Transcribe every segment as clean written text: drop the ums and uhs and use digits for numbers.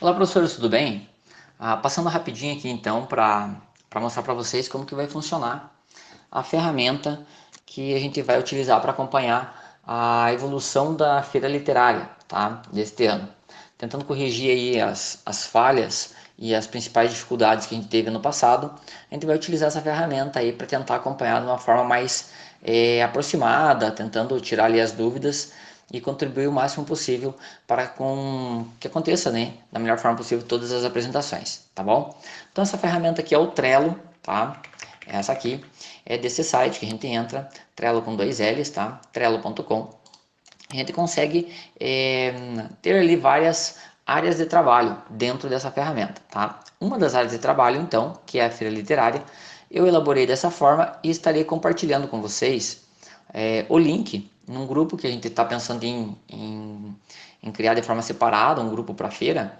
Olá, professores, tudo bem? Passando rapidinho aqui então para mostrar para vocês como que vai funcionar a ferramenta que a gente vai utilizar para acompanhar a evolução da feira literária, tá? Deste ano. Tentando corrigir aí as falhas e as principais dificuldades que a gente teve no passado, a gente vai utilizar essa ferramenta aí para tentar acompanhar de uma forma mais aproximada, tentando tirar ali as dúvidas e contribuir o máximo possível para com que aconteça, né, da melhor forma possível todas as apresentações, tá bom? Então essa ferramenta aqui é o Trello, tá? Essa aqui é desse site que a gente entra, Trello com dois L's, tá? Trello.com. A gente consegue ter ali várias áreas de trabalho dentro dessa ferramenta, tá? Uma das áreas de trabalho, então, que é a feira literária, eu elaborei dessa forma e estarei compartilhando com vocês o link num grupo que a gente está pensando em criar de forma separada, um grupo para feira,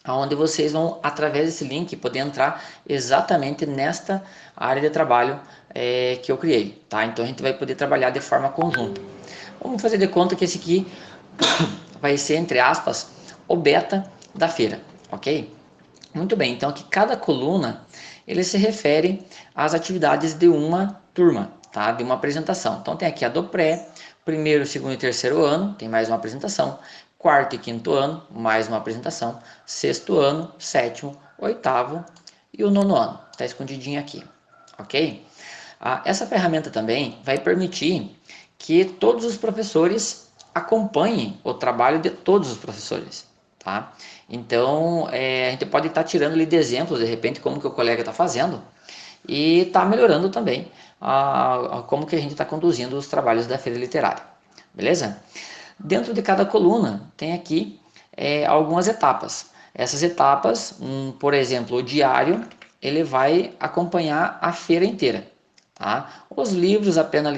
onde vocês vão, através desse link, poder entrar exatamente nesta área de trabalho que eu criei, tá? Então a gente vai poder trabalhar de forma conjunta. Vamos fazer de conta que esse aqui vai ser, entre aspas, o beta da feira, ok? Muito bem, então aqui cada coluna ele se refere às atividades de uma turma, tá? De uma apresentação. Então tem aqui a do pré, primeiro, segundo e terceiro ano, tem mais uma apresentação, quarto e quinto ano, mais uma apresentação, sexto ano, sétimo, oitavo e o nono ano, está escondidinho aqui, ok? Essa ferramenta também vai permitir que todos os professores acompanhem o trabalho de todos os professores, tá? Então, a gente pode estar tirando ali de exemplos, de repente, como que o colega está fazendo e está melhorando também como que a gente está conduzindo os trabalhos da feira literária, beleza? Dentro de cada coluna tem aqui algumas etapas. Essas etapas, por exemplo, o diário, ele vai acompanhar a feira inteira. Tá? Os livros apenas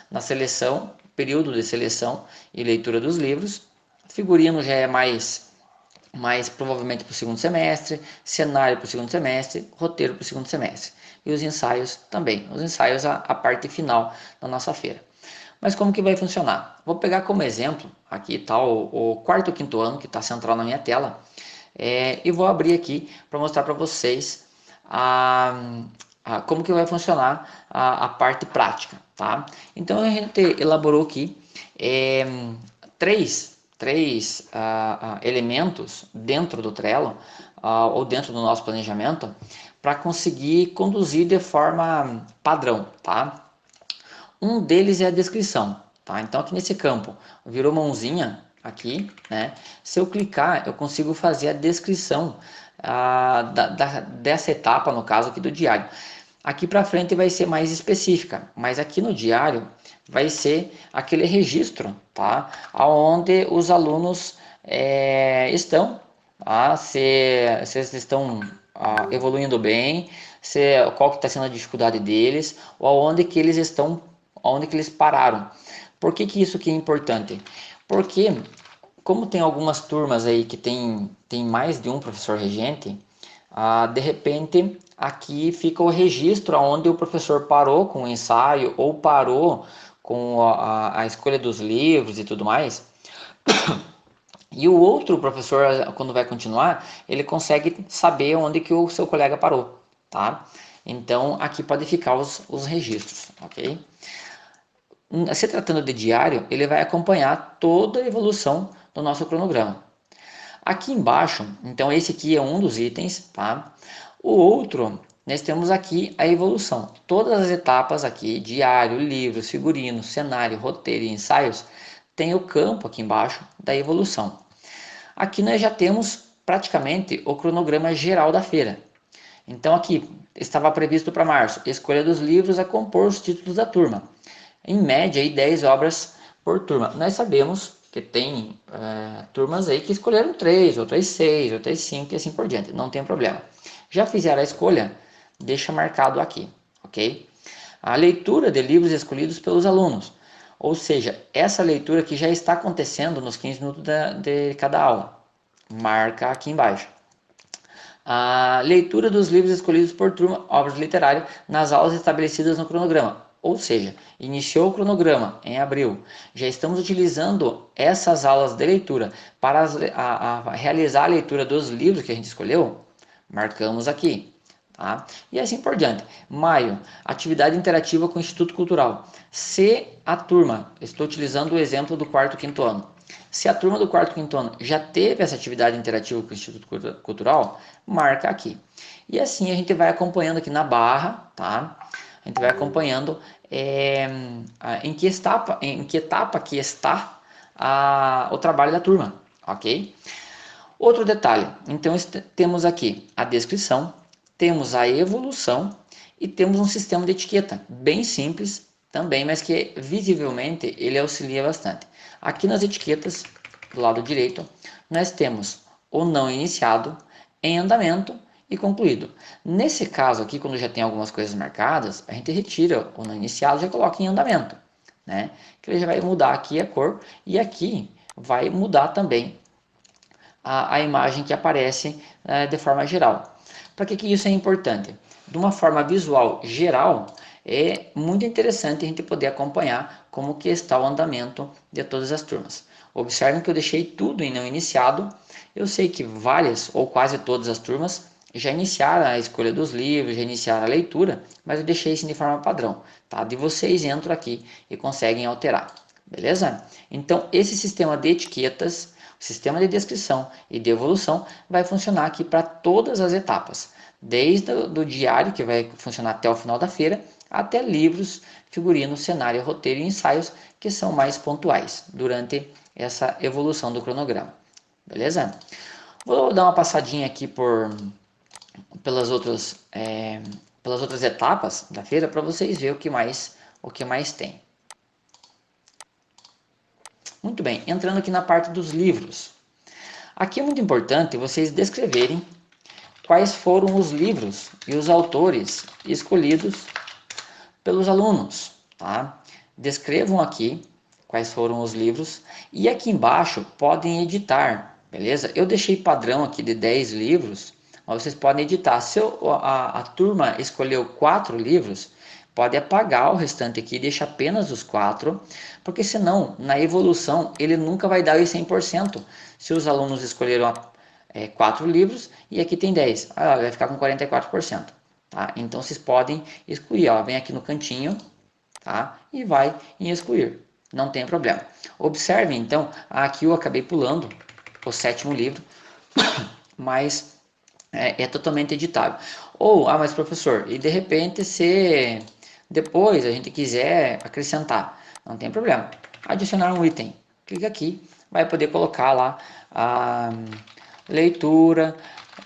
na seleção, período de seleção e leitura dos livros. Figurino já é mais provavelmente para o segundo semestre, cenário para o segundo semestre, roteiro para o segundo semestre. E os ensaios também. Os ensaios a parte final da nossa feira. Mas como que vai funcionar? Vou pegar como exemplo, aqui está o quarto ou quinto ano, que está central na minha tela, e vou abrir aqui para mostrar para vocês como que vai funcionar a parte prática, tá? Então a gente elaborou aqui três elementos dentro do Trello ou dentro do nosso planejamento para conseguir conduzir de forma padrão, tá? Um deles é a descrição, tá? Então aqui nesse campo virou mãozinha aqui, né? Se eu clicar, eu consigo fazer a descrição dessa etapa, no caso aqui do diário. Aqui para frente vai ser mais específica, mas aqui no diário vai ser aquele registro, tá? Onde os alunos estão, tá? Se eles estão evoluindo bem, qual que está sendo a dificuldade deles, ou aonde que eles estão, onde que eles pararam. Por que que isso aqui é importante? Porque como tem algumas turmas aí que tem mais de um professor regente, de repente aqui fica o registro onde o professor parou com o ensaio ou parou com a escolha dos livros e tudo mais. E o outro professor, quando vai continuar, ele consegue saber onde que o seu colega parou, tá? Então aqui pode ficar os registros, ok? Se tratando de diário, ele vai acompanhar toda a evolução do nosso cronograma. Aqui embaixo, então esse aqui é um dos itens, tá? O outro, nós temos aqui a evolução. Todas as etapas aqui, diário, livros, figurinos, cenário, roteiro e ensaios, tem o campo aqui embaixo da evolução. Aqui nós já temos praticamente o cronograma geral da feira. Então aqui estava previsto para março, escolha dos livros a compor os títulos da turma. Em média, aí, 10 obras por turma. Nós sabemos que tem turmas aí que escolheram 3, outras 6, outras 5 e assim por diante. Não tem problema. Já fizeram a escolha? Deixa marcado aqui, ok? A leitura de livros escolhidos pelos alunos. Ou seja, essa leitura que já está acontecendo nos 15 minutos de cada aula. Marca aqui embaixo. A leitura dos livros escolhidos por turma, obras literárias, nas aulas estabelecidas no cronograma. Ou seja, iniciou o cronograma em abril. Já estamos utilizando essas aulas de leitura para realizar a leitura dos livros que a gente escolheu. Marcamos aqui. Tá? E assim por diante. Maio, atividade interativa com o Instituto Cultural. Se a turma, estou utilizando o exemplo do quarto e quinto ano. Se a turma do quarto e quinto ano já teve essa atividade interativa com o Instituto Cultural, marca aqui. E assim a gente vai acompanhando aqui na barra, tá? A gente vai acompanhando em que etapa que está o trabalho da turma, ok? Outro detalhe, então temos aqui a descrição, temos a evolução e temos um sistema de etiqueta, bem simples também, mas que visivelmente ele auxilia bastante. Aqui nas etiquetas, do lado direito, nós temos o não iniciado, em andamento e concluído. Nesse caso aqui, quando já tem algumas coisas marcadas, a gente retira o não iniciado e já coloca em andamento, né? Que ele já vai mudar aqui a cor e aqui vai mudar também a imagem que aparece de forma geral. Para que isso é importante? De uma forma visual geral, é muito interessante a gente poder acompanhar como que está o andamento de todas as turmas. Observem que eu deixei tudo em não iniciado. Eu sei que várias ou quase todas as turmas já iniciaram a escolha dos livros, já iniciaram a leitura, mas eu deixei isso de forma padrão. Tá? De vocês entram aqui e conseguem alterar. Beleza? Então, esse sistema de etiquetas, o sistema de descrição e de evolução vai funcionar aqui para todas as etapas, desde o diário, que vai funcionar até o final da feira, até livros, figurinos, cenário, roteiro e ensaios, que são mais pontuais durante essa evolução do cronograma. Beleza? Vou dar uma passadinha aqui pelas outras etapas da feira para vocês verem o que mais tem. Muito bem, entrando aqui na parte dos livros. Aqui é muito importante vocês descreverem quais foram os livros e os autores escolhidos pelos alunos, tá? Descrevam aqui quais foram os livros e aqui embaixo podem editar, beleza? Eu deixei padrão aqui de 10 livros, mas vocês podem editar. Se a turma escolheu 4 livros, pode apagar o restante aqui e deixar apenas os 4, porque senão, na evolução, ele nunca vai dar os 100%. Se os alunos escolheram 4 livros e aqui tem 10, vai ficar com 44%. Tá? Então, vocês podem excluir. Ó, vem aqui no cantinho, tá? E vai em excluir. Não tem problema. Observe, então, aqui eu acabei pulando o 7º livro, mas é totalmente editável. Ou, mas professor, e de repente se depois a gente quiser acrescentar, não tem problema. Adicionar um item. Clica aqui, vai poder colocar lá a leitura,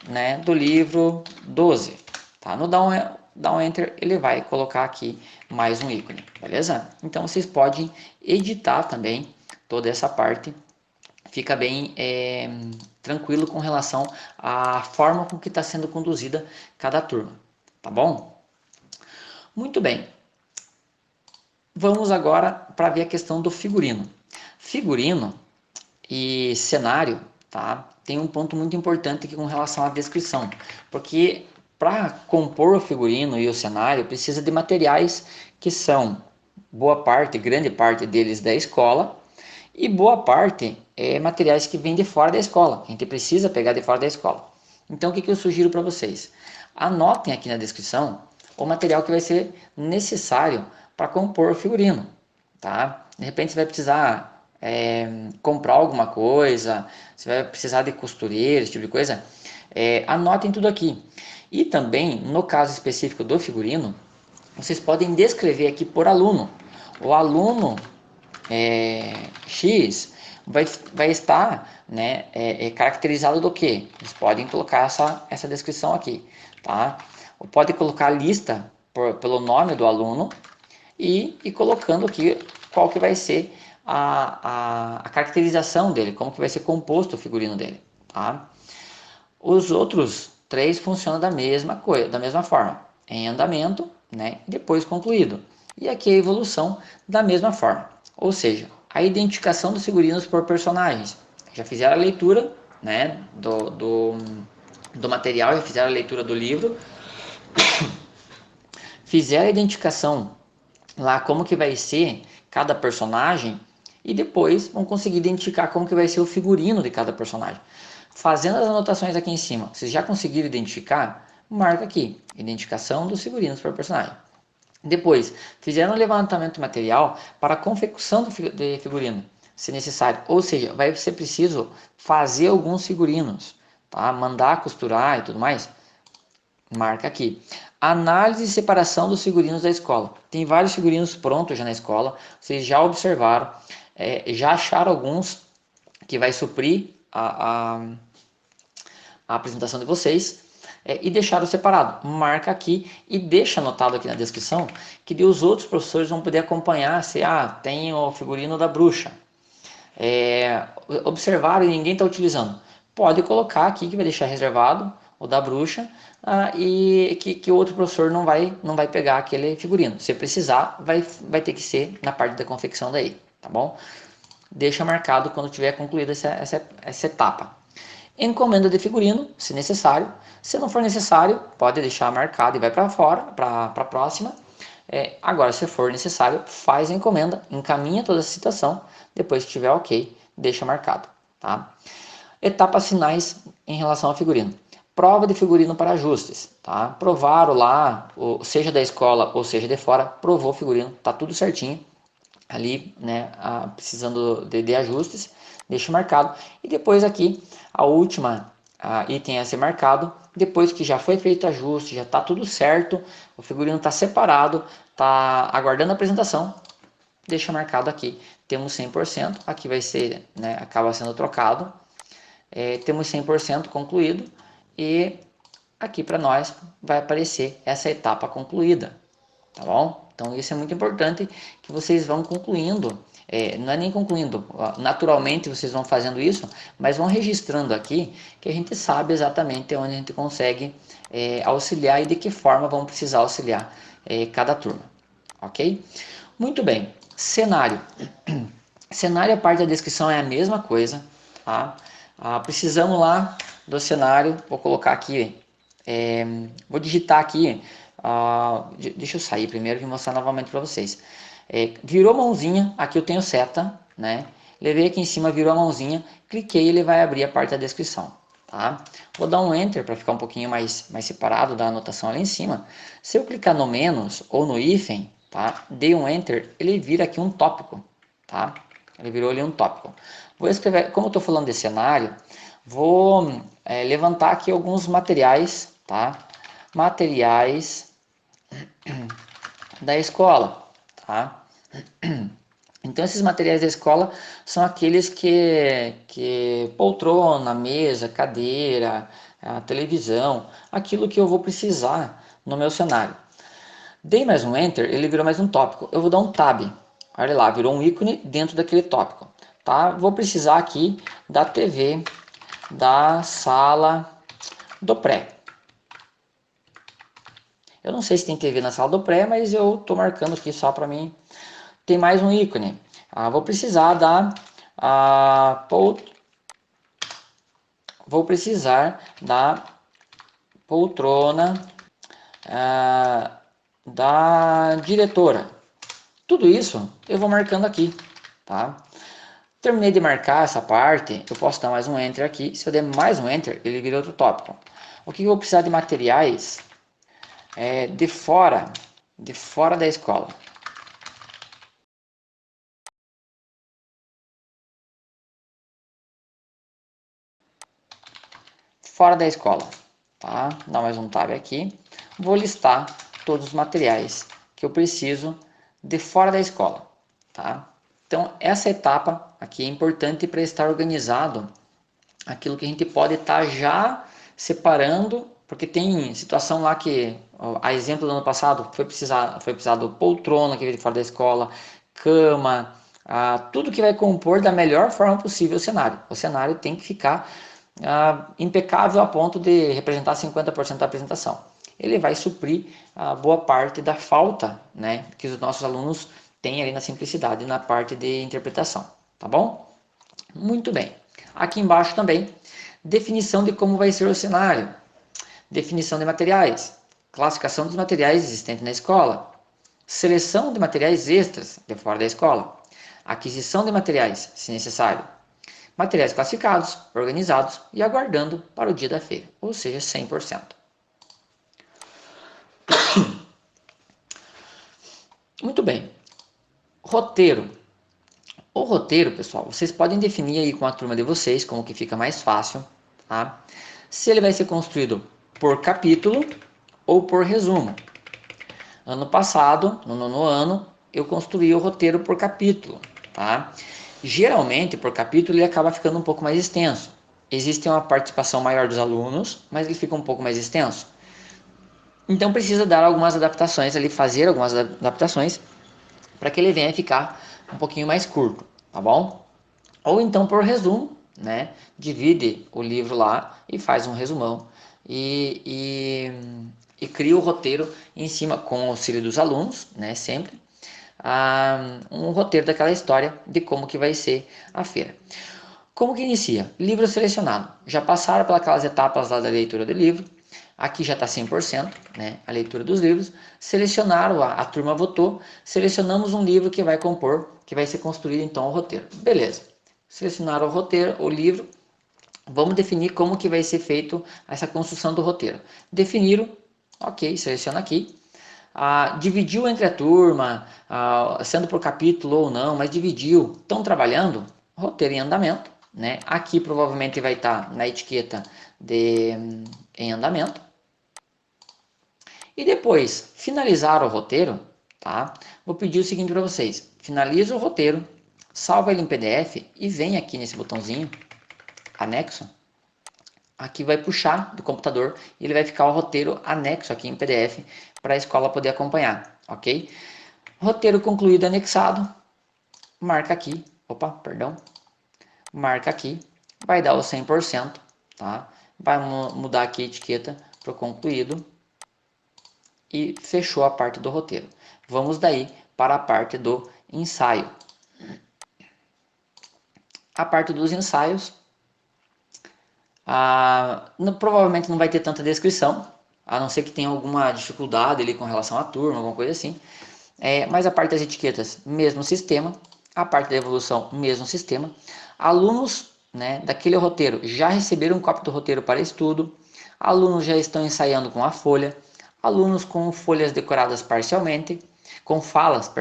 né, do livro 12. Tá? No dá um Enter, ele vai colocar aqui mais um ícone, beleza? Então vocês podem editar também toda essa parte. Fica bem tranquilo com relação à forma com que está sendo conduzida cada turma, tá bom? Muito bem. Vamos agora para ver a questão do figurino. Figurino e cenário, tá? Tem um ponto muito importante aqui com relação à descrição, porque para compor o figurino e o cenário precisa de materiais que são boa parte, grande parte deles da escola e boa parte materiais que vêm de fora da escola, que a gente precisa pegar de fora da escola. Então o que eu sugiro para vocês? Anotem aqui na descrição o material que vai ser necessário para compor o figurino, tá? De repente você vai precisar comprar alguma coisa, você vai precisar de costureira, esse tipo de coisa, anotem tudo aqui. E também, no caso específico do figurino, vocês podem descrever aqui por aluno. O aluno X vai estar, né, caracterizado do que? Vocês podem colocar essa descrição aqui, tá? Ou pode colocar a lista pelo nome do aluno e colocando aqui qual que vai ser a caracterização dele, como que vai ser composto o figurino dele, tá? Os outros 3 funcionam da mesma coisa, da mesma forma, em andamento, né, e depois concluído. E aqui a evolução da mesma forma, ou seja, a identificação dos figurinos por personagens. Já fizeram a leitura, né, do material, já fizeram a leitura do livro, fizeram a identificação lá como que vai ser cada personagem e depois vão conseguir identificar como que vai ser o figurino de cada personagem. Fazendo as anotações aqui em cima, vocês já conseguiram identificar? Marca aqui, identificação dos figurinos para o personagem. Depois, fizeram um levantamento de material para a confecção de figurino, se necessário. Ou seja, vai ser preciso fazer alguns figurinos, tá? Mandar costurar e tudo mais. Marca aqui. Análise e separação dos figurinos da escola. Tem vários figurinos prontos já na escola. Vocês já observaram, já acharam alguns que vai suprir a apresentação de vocês e deixaram separado. Marca aqui e deixa anotado aqui na descrição que os outros professores vão poder acompanhar se tem o figurino da bruxa. Observaram e ninguém está utilizando. Pode colocar aqui que vai deixar reservado o da bruxa e que o outro professor não vai pegar aquele figurino. Se precisar, vai ter que ser na parte da confecção daí, tá bom? Deixa marcado quando tiver concluída essa etapa. Encomenda de figurino, se necessário. Se não for necessário, pode deixar marcado e vai para fora, para a próxima. Agora, se for necessário, faz a encomenda, encaminha toda a situação. Depois que tiver ok, deixa marcado. Tá? Etapas finais em relação ao figurino. Prova de figurino para ajustes. Tá? Provaram lá, seja da escola ou seja de fora, provou o figurino, tá tudo certinho. Ali, né, precisando de ajustes, deixa marcado. E depois aqui, a última item a ser marcado, depois que já foi feito o ajuste, já está tudo certo, o figurino está separado, está aguardando a apresentação, deixa marcado aqui. Temos 100%, aqui vai ser, né, acaba sendo trocado. Temos 100% concluído e aqui para nós vai aparecer essa etapa concluída, tá bom? Então isso é muito importante que vocês vão concluindo, não é nem concluindo, naturalmente vocês vão fazendo isso, mas vão registrando aqui que a gente sabe exatamente onde a gente consegue auxiliar e de que forma vão precisar auxiliar cada turma, ok? Muito bem, cenário. Cenário, a parte da descrição é a mesma coisa, tá? Precisamos lá do cenário, vou colocar aqui, vou digitar aqui, deixa eu sair primeiro e mostrar novamente para vocês. Virou mãozinha, aqui eu tenho seta, né? Levei aqui em cima, virou a mãozinha, cliquei e ele vai abrir a parte da descrição, tá? Vou dar um Enter para ficar um pouquinho mais separado da anotação ali em cima. Se eu clicar no menos ou no hífen, tá? Dei um Enter, ele vira aqui um tópico, tá? Ele virou ali um tópico. Vou escrever, como eu estou falando de cenário, vou levantar aqui alguns materiais, tá? Materiais da escola, tá? Então esses materiais da escola são aqueles que poltrona, mesa, cadeira, televisão, aquilo que eu vou precisar no meu cenário. Dei mais um Enter, ele virou mais um tópico. Eu vou dar um Tab. Olha lá, virou um ícone dentro daquele tópico. Tá? Vou precisar aqui da TV da sala do pré. Eu não sei se tem TV na sala do pré, mas eu estou marcando aqui só para mim. Tem mais um ícone. Vou precisar vou precisar da poltrona da diretora. Tudo isso eu vou marcando aqui, tá? Terminei de marcar essa parte, eu posso dar mais um Enter aqui. Se eu der mais um Enter, ele vira outro tópico. O que eu vou precisar de materiais de fora da escola. Fora da escola, tá? Dá mais um Tab aqui. Vou listar todos os materiais que eu preciso de fora da escola, tá? Então, essa etapa aqui é importante para estar organizado aquilo que a gente pode estar já separando, porque tem situação lá que, a exemplo do ano passado, foi precisado poltrona que veio de fora da escola, cama, tudo que vai compor da melhor forma possível o cenário. O cenário tem que ficar impecável a ponto de representar 50% da apresentação. Ele vai suprir a boa parte da falta, né, que os nossos alunos têm ali na simplicidade, na parte de interpretação, tá bom? Muito bem. Aqui embaixo também, definição de como vai ser o cenário, definição de materiais, classificação dos materiais existentes na escola, seleção de materiais extras de fora da escola, aquisição de materiais, se necessário, materiais classificados, organizados e aguardando para o dia da feira, ou seja, 100%. Muito bem. Roteiro. O roteiro, pessoal, vocês podem definir aí com a turma de vocês, como que fica mais fácil, tá? Se ele vai ser construído por capítulo ou por resumo. Ano passado, no nono ano, eu construí o roteiro por capítulo, tá? Geralmente, por capítulo, ele acaba ficando um pouco mais extenso. Existe uma participação maior dos alunos, mas ele fica um pouco mais extenso. Então, precisa dar algumas adaptações ali, fazer algumas adaptações, para que ele venha ficar um pouquinho mais curto, tá bom? Ou então por resumo, né? Divide o livro lá e faz um resumão e cria o roteiro em cima com o auxílio dos alunos, né? Sempre um roteiro daquela história de como que vai ser a feira. Como que inicia? Livro selecionado. Já passaram pelas etapas lá da leitura do livro. Aqui já está 100%, né? A leitura dos livros. Selecionaram, a turma votou. Selecionamos um livro que vai compor, que vai ser construído então o roteiro. Beleza. Selecionaram o roteiro, o livro. Vamos definir como que vai ser feito essa construção do roteiro. Definiram, ok, seleciona aqui. Dividiu entre a turma, sendo por capítulo ou não, mas dividiu. Estão trabalhando, roteiro em andamento, né? Aqui provavelmente vai estar na etiqueta de em andamento. E depois, finalizar o roteiro, tá? Vou pedir o seguinte para vocês. Finaliza o roteiro, salva ele em PDF e vem aqui nesse botãozinho, anexo. Aqui vai puxar do computador e ele vai ficar o roteiro anexo aqui em PDF para a escola poder acompanhar, ok? Roteiro concluído anexado, marca aqui, marca aqui, vai dar o 100%, tá? Vai mudar aqui a etiqueta para o concluído e fechou a parte do roteiro. Vamos daí para a parte do ensaio. A parte dos ensaios, provavelmente não vai ter tanta descrição, a não ser que tenha alguma dificuldade ali com relação à turma, alguma coisa assim. Mas a parte das etiquetas, mesmo sistema. A parte da evolução, mesmo sistema. Alunos, né, daquele roteiro já receberam cópia do roteiro para estudo. Alunos já estão ensaiando com a folha. Alunos com folhas decoradas parcialmente. Com falas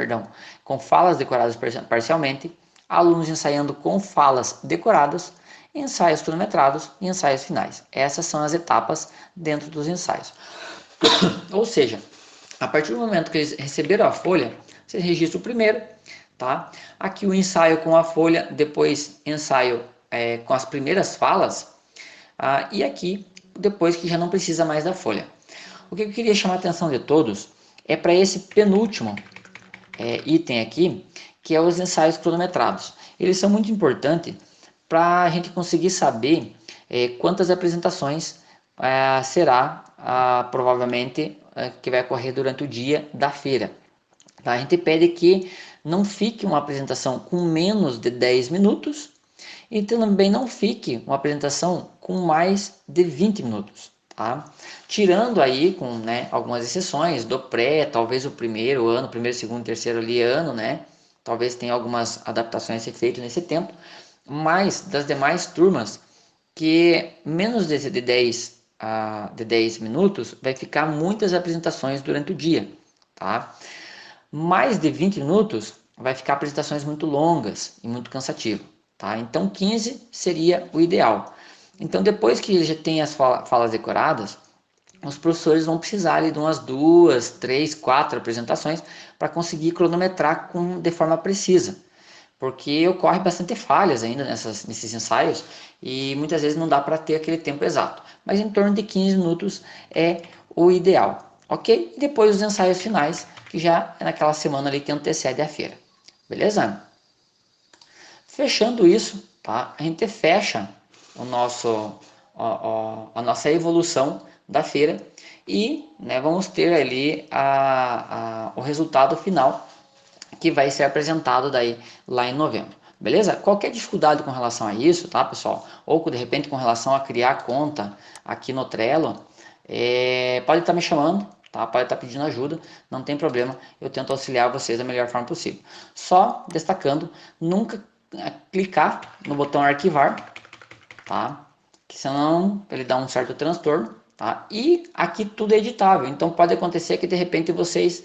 decoradas parcialmente. Alunos ensaiando com falas decoradas. Ensaios cronometrados e ensaios finais. Essas são as etapas dentro dos ensaios. Ou seja, a partir do momento que eles receberam a folha, vocês registram o primeiro, tá? Aqui o ensaio com a folha, depois ensaio com as primeiras falas, e aqui depois que já não precisa mais da folha. O que eu queria chamar a atenção de todos é para esse penúltimo item aqui, que é os ensaios cronometrados. Eles são muito importantes para a gente conseguir saber quantas apresentações será provavelmente que vai ocorrer durante o dia da feira. Tá? A gente pede que não fique uma apresentação com menos de 10 minutos e também não fique uma apresentação com mais de 20 minutos. Tá? Tirando aí com algumas exceções do pré, talvez o primeiro ano, primeiro, segundo, terceiro ali ano, né? Talvez tenha algumas adaptações a ser feitas nesse tempo, mas das demais turmas que menos de 10 minutos vai ficar muitas apresentações durante o dia, tá? Mais de 20 minutos vai ficar apresentações muito longas e muito cansativo, tá? Então 15 seria o ideal. Então depois que já tem as falas decoradas, os professores vão precisar ali de umas 2, 3, 4 apresentações para conseguir cronometrar de forma precisa, porque ocorre bastante falhas ainda nesses ensaios e muitas vezes não dá para ter aquele tempo exato, mas em torno de 15 minutos é o ideal, ok? E depois os ensaios finais, que já é naquela semana ali que antecede a feira, beleza? Fechando isso, tá? A gente fecha a nossa evolução da feira e vamos ter ali o resultado final que vai ser apresentado daí lá em novembro. Beleza? Qualquer dificuldade com relação a isso, tá, pessoal? Ou de repente com relação a criar conta aqui no Trello, pode estar me chamando, tá? Pode estar pedindo ajuda, não tem problema, eu tento auxiliar vocês da melhor forma possível. Só destacando, nunca clicar no botão arquivar, tá? Que senão ele dá um certo transtorno, tá? E aqui tudo é editável, então pode acontecer que de repente vocês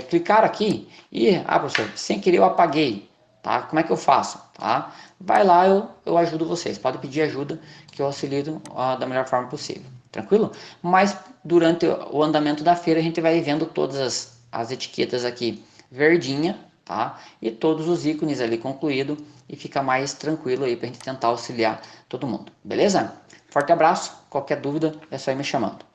clicaram aqui e, professor, sem querer eu apaguei, tá? Como é que eu faço, tá? Vai lá, eu ajudo vocês, pode pedir ajuda que eu auxilio da melhor forma possível, tranquilo? Mas durante o andamento da feira a gente vai vendo todas as etiquetas aqui verdinha, tá? E todos os ícones ali concluído e fica mais tranquilo aí para a gente tentar auxiliar todo mundo, beleza? Forte abraço, qualquer dúvida é só ir me chamando.